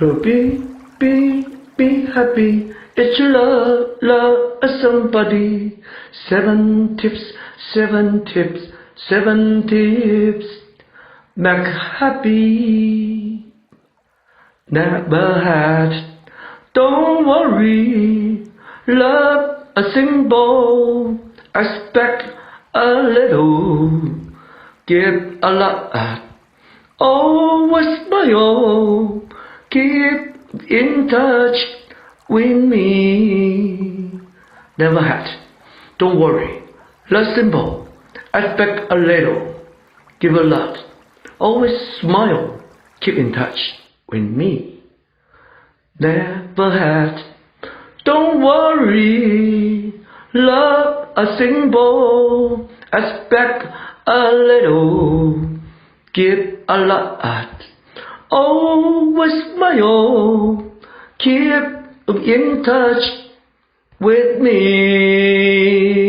So be happy. If you love somebody. 7 tips. Make happy. Never had. Don't worry. Love a symbol. Expect a little. Give a lot. Always smile. Keep in touch with me. Never had. Don't worry. Love simple. Expect a little. Give a lot. Always smile. Keep in touch with me. Never had. Don't worry. Love a symbol. Expect a little. Give a lot. Always smile. Keep in touch with me.